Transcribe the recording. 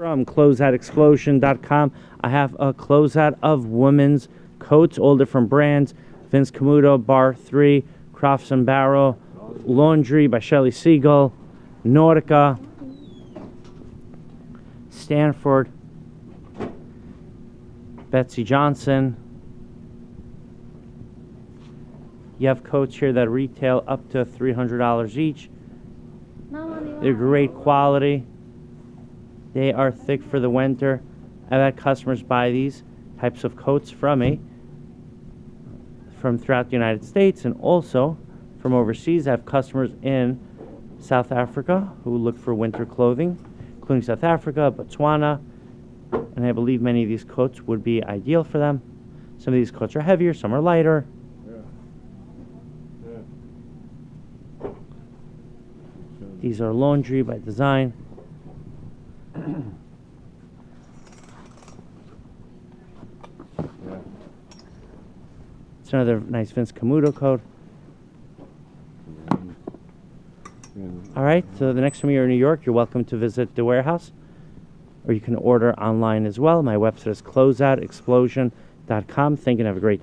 From Closeoutexplosion.com, I have a closeout of women's coats, all different brands. Vince Camuto, Bar 3, Crofts & Barrow, Laundry by Shelley Siegel, Nautica, Stanford, Betsy Johnson. You have coats here that retail up to $300 each. They're great quality. They are thick for the winter. I've had customers buy these types of coats from me from throughout the United States and also from overseas. I have customers in South Africa who look for winter clothing, including South Africa, Botswana, and I believe many of these coats would be ideal for them. Some of these coats are heavier, some are lighter. These are Laundry by Design. It's another nice Vince Camuto coat. Alright, so the next time you're in New York, you're welcome to visit the warehouse. Or you can order online as well. My website is closeoutexplosion.com. Thank you and have a great day.